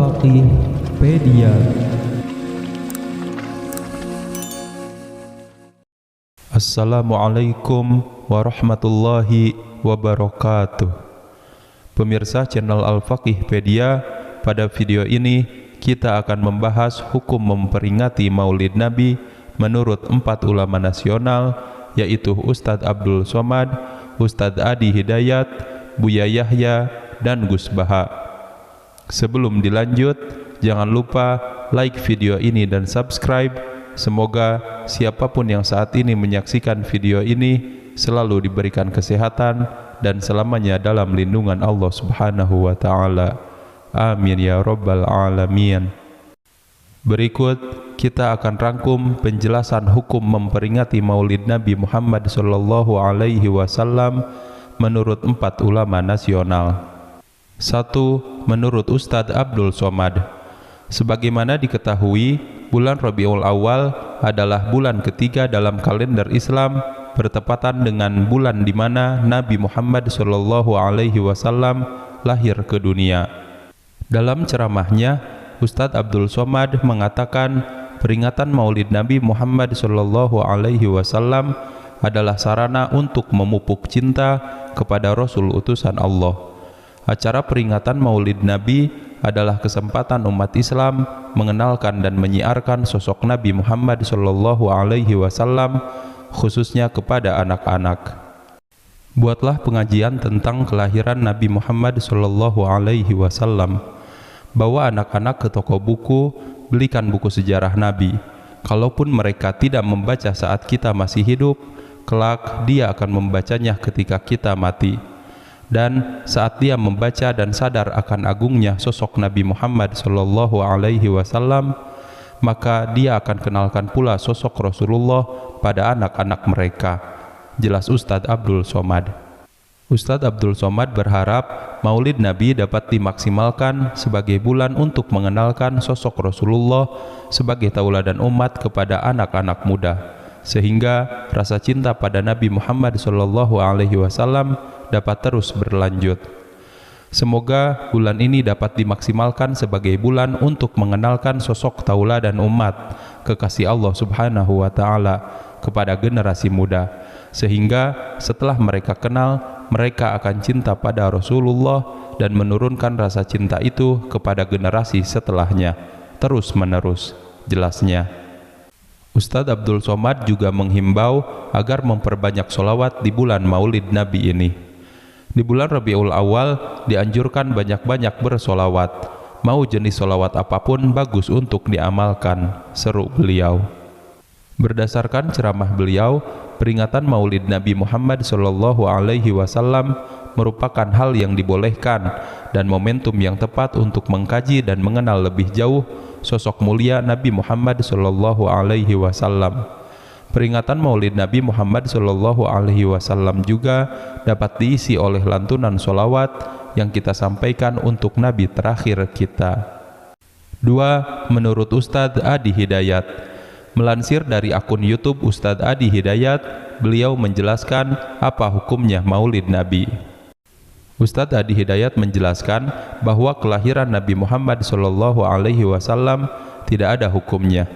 Al-Faqihpedia. Assalamualaikum warahmatullahi wabarakatuh. Pemirsa channel Al-Faqihpedia, pada video ini kita akan membahas hukum memperingati Maulid Nabi menurut 4 ulama nasional, yaitu Ustadz Abdul Somad, Ustadz Adi Hidayat, Buya Yahya, dan Gus Baha. Sebelum dilanjut, jangan lupa like video ini dan subscribe. Semoga siapapun yang saat ini menyaksikan video ini selalu diberikan kesehatan dan selamanya dalam lindungan Allah Subhanahu wa Ta'ala. Amin ya Rabbal Alamin. Berikut kita akan rangkum penjelasan hukum memperingati Maulid Nabi Muhammad Sallallahu Alaihi Wasallam menurut 4 ulama nasional. 1. Menurut Ustadz Abdul Somad. Sebagaimana diketahui, bulan Rabiul Awal adalah bulan ketiga dalam kalender Islam, bertepatan dengan bulan di mana Nabi Muhammad Sallallahu Alaihi Wasallam lahir ke dunia. Dalam ceramahnya, Ustadz Abdul Somad mengatakan peringatan Maulid Nabi Muhammad Sallallahu Alaihi Wasallam adalah sarana untuk memupuk cinta kepada Rasul utusan Allah. Acara peringatan Maulid Nabi adalah kesempatan umat Islam mengenalkan dan menyiarkan sosok Nabi Muhammad Sallallahu Alaihi Wasallam, khususnya kepada anak-anak. Buatlah pengajian tentang kelahiran Nabi Muhammad Sallallahu Alaihi Wasallam. Bawa anak-anak ke toko buku, belikan buku sejarah Nabi. Kalaupun mereka tidak membaca saat kita masih hidup, kelak dia akan membacanya ketika kita mati. Dan saat dia membaca dan sadar akan agungnya sosok Nabi Muhammad Sallallahu Alaihi Wasallam, maka dia akan kenalkan pula sosok Rasulullah pada anak-anak mereka. Jelas Ustadz Abdul Somad. Ustadz Abdul Somad berharap Maulid Nabi dapat dimaksimalkan sebagai bulan untuk mengenalkan sosok Rasulullah sebagai tauladan umat kepada anak-anak muda, sehingga rasa cinta pada Nabi Muhammad Sallallahu Alaihi Wasallam dapat terus berlanjut. Semoga bulan ini dapat dimaksimalkan sebagai bulan untuk mengenalkan sosok tauladan umat kekasih Allah Subhanahu wa Ta'ala kepada generasi muda, sehingga setelah mereka kenal, mereka akan cinta pada Rasulullah dan menurunkan rasa cinta itu kepada generasi setelahnya terus menerus. Jelasnya, Ustadz Abdul Somad juga menghimbau agar memperbanyak sholawat di bulan Maulid Nabi ini. Di bulan Rabiul Awal dianjurkan banyak-banyak bersolawat. Mau jenis solawat apapun bagus untuk diamalkan, seru beliau. Berdasarkan ceramah beliau, peringatan Maulid Nabi Muhammad Sallallahu Alaihi Wasallam merupakan hal yang dibolehkan dan momentum yang tepat untuk mengkaji dan mengenal lebih jauh sosok mulia Nabi Muhammad Sallallahu Alaihi Wasallam. Peringatan Maulid Nabi Muhammad Sallallahu Alaihi Wasallam juga dapat diisi oleh lantunan solawat yang kita sampaikan untuk Nabi terakhir kita. 2. Menurut Ustadz Adi Hidayat. Melansir dari akun YouTube Ustadz Adi Hidayat, beliau menjelaskan apa hukumnya Maulid Nabi. Ustadz Adi Hidayat menjelaskan bahwa kelahiran Nabi Muhammad Sallallahu Alaihi Wasallam tidak ada hukumnya.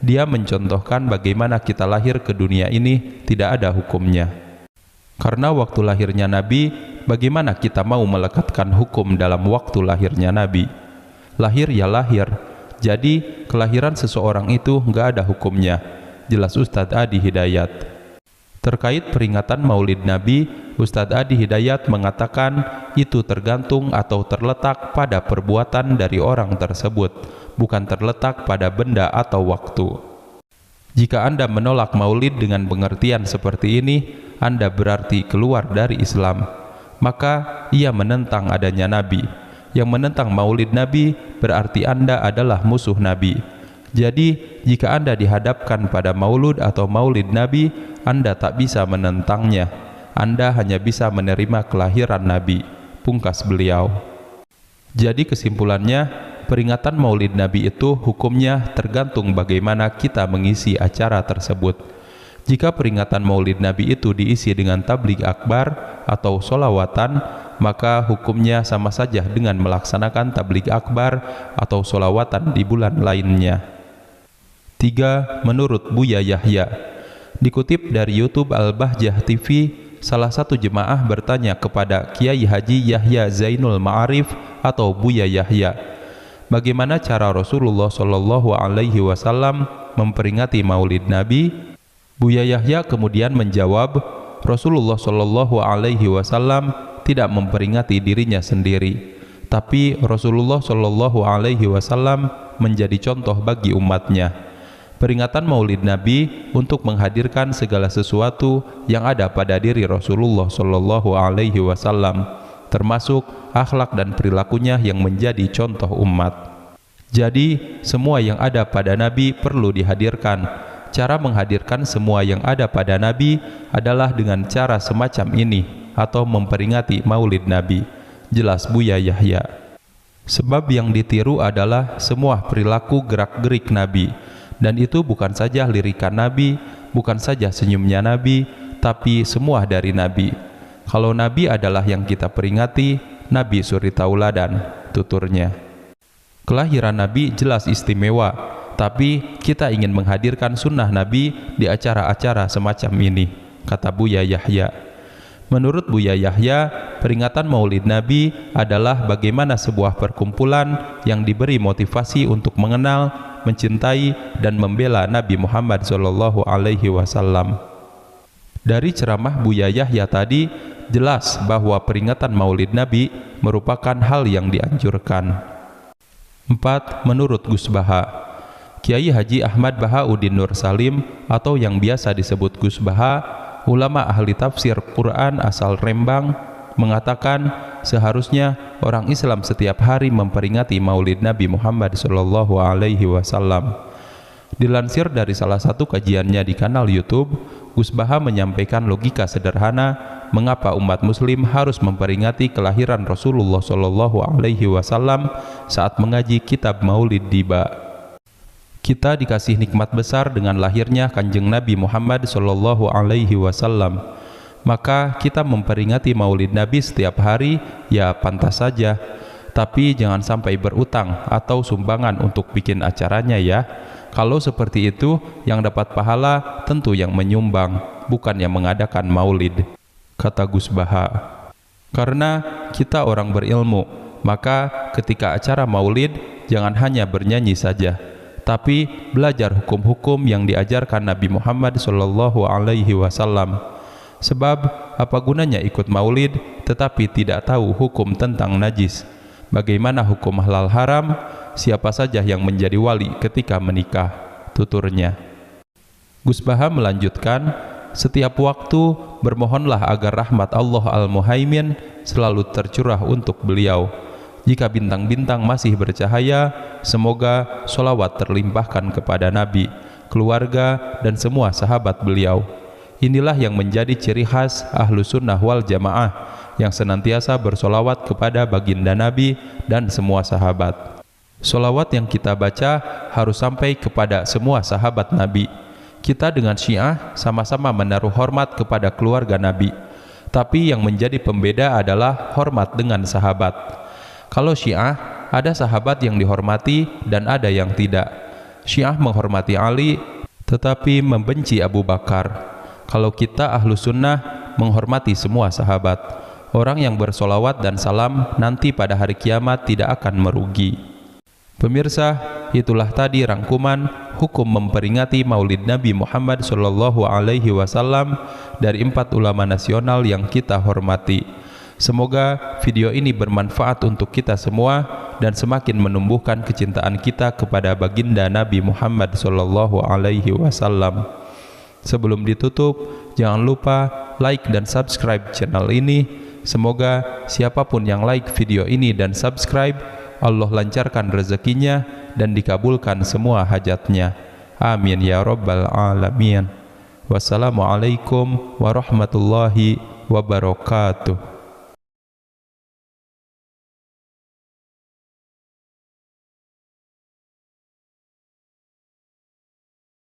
Dia mencontohkan bagaimana kita lahir ke dunia ini tidak ada hukumnya. Karena waktu lahirnya Nabi, bagaimana kita mau melekatkan hukum dalam waktu lahirnya Nabi? Lahir ya lahir. Jadi kelahiran seseorang itu nggak ada hukumnya. Jelas Ustadz Adi Hidayat. Terkait peringatan Maulid Nabi, Ustadz Adi Hidayat mengatakan itu tergantung atau terletak pada perbuatan dari orang tersebut, bukan terletak pada benda atau waktu. Jika Anda menolak Maulid dengan pengertian seperti ini, Anda berarti keluar dari Islam. Maka ia menentang adanya Nabi. Yang menentang Maulid Nabi berarti Anda adalah musuh Nabi. Jadi, jika Anda dihadapkan pada maulud atau Maulid Nabi, Anda tak bisa menentangnya. Anda hanya bisa menerima kelahiran Nabi. Pungkas beliau. Jadi kesimpulannya, peringatan Maulid Nabi itu hukumnya tergantung bagaimana kita mengisi acara tersebut. Jika peringatan Maulid Nabi itu diisi dengan tabligh akbar atau sholawatan, maka hukumnya sama saja dengan melaksanakan tabligh akbar atau sholawatan di bulan lainnya. 3. Menurut Buya Yahya. Dikutip dari YouTube Al-Bahjah TV, salah satu jemaah bertanya kepada Kiai Haji Yahya Zainul Ma'arif atau Buya Yahya, bagaimana cara Rasulullah Shallallahu Alaihi Wasallam memperingati Maulid Nabi? Buya Yahya kemudian menjawab, Rasulullah Shallallahu Alaihi Wasallam tidak memperingati dirinya sendiri, tapi Rasulullah Shallallahu Alaihi Wasallam menjadi contoh bagi umatnya. Peringatan Maulid Nabi untuk menghadirkan segala sesuatu yang ada pada diri Rasulullah Shallallahu Alaihi Wasallam, termasuk akhlak dan perilakunya yang menjadi contoh umat. Jadi, semua yang ada pada Nabi perlu dihadirkan. Cara menghadirkan semua yang ada pada Nabi adalah dengan cara semacam ini, atau memperingati Maulid Nabi. Jelas Buya Yahya. Sebab yang ditiru adalah semua perilaku gerak-gerik Nabi. Dan itu bukan saja lirikan Nabi, bukan saja senyumnya Nabi, tapi semua dari Nabi. Kalau Nabi adalah yang kita peringati, Nabi suri tauladan, tuturnya. Kelahiran Nabi jelas istimewa, tapi kita ingin menghadirkan sunnah Nabi di acara-acara semacam ini, kata Buya Yahya. Menurut Buya Yahya, peringatan Maulid Nabi adalah bagaimana sebuah perkumpulan yang diberi motivasi untuk mengenal, mencintai, dan membela Nabi Muhammad Shallallahu Alaihi Wasallam. Dari ceramah Buya Yahya tadi, jelas bahwa peringatan Maulid Nabi merupakan hal yang dianjurkan. 4. Menurut Gus Baha. Kiai Haji Ahmad Bahauddin Nur Salim atau yang biasa disebut Gus Baha, ulama ahli tafsir Quran asal Rembang, mengatakan seharusnya orang Islam setiap hari memperingati Maulid Nabi Muhammad Shallallahu Alaihi Wasallam. Dilansir dari salah satu kajiannya di kanal YouTube, Gus Baha menyampaikan logika sederhana mengapa umat Muslim harus memperingati kelahiran Rasulullah Shallallahu Alaihi Wasallam saat mengaji kitab Maulid Diba. Kita dikasih nikmat besar dengan lahirnya Kanjeng Nabi Muhammad Shallallahu Alaihi Wasallam. Maka kita memperingati Maulid Nabi setiap hari, ya pantas saja. Tapi jangan sampai berutang atau sumbangan untuk bikin acaranya ya. Kalau seperti itu, yang dapat pahala tentu yang menyumbang, bukan yang mengadakan maulid, kata Gus Baha. Karena kita orang berilmu, maka ketika acara maulid jangan hanya bernyanyi saja, tapi belajar hukum-hukum yang diajarkan Nabi Muhammad Shallallahu Alaihi Wasallam. Sebab apa gunanya ikut maulid tetapi tidak tahu hukum tentang najis? Bagaimana hukum halal haram? Siapa saja yang menjadi wali ketika menikah? Tuturnya. Gus Baha melanjutkan, setiap waktu bermohonlah agar rahmat Allah Al-Muhaimin selalu tercurah untuk beliau. Jika bintang-bintang masih bercahaya, semoga sholawat terlimpahkan kepada Nabi, keluarga, dan semua sahabat beliau. Inilah yang menjadi ciri khas ahlu sunnah wal jamaah, yang senantiasa bersolawat kepada baginda Nabi dan semua sahabat. Solawat yang kita baca harus sampai kepada semua sahabat Nabi. Kita dengan Syiah sama-sama menaruh hormat kepada keluarga Nabi, tapi yang menjadi pembeda adalah hormat dengan sahabat. Kalau Syiah, ada sahabat yang dihormati dan ada yang tidak. Syiah menghormati Ali, tetapi membenci Abu Bakar. Kalau kita ahlu sunnah menghormati semua sahabat. Orang yang bersolawat dan salam nanti pada hari kiamat tidak akan merugi. Pemirsa, itulah tadi rangkuman hukum memperingati Maulid Nabi Muhammad Shallallahu Alaihi Wasallam dari 4 ulama nasional yang kita hormati. Semoga video ini bermanfaat untuk kita semua dan semakin menumbuhkan kecintaan kita kepada baginda Nabi Muhammad Shallallahu Alaihi Wasallam. Sebelum ditutup, jangan lupa like dan subscribe channel ini. Semoga siapapun yang like video ini dan subscribe, Allah lancarkan rezekinya dan dikabulkan semua hajatnya. Amin ya rabbal alamin. Wassalamualaikum warahmatullahi wabarakatuh.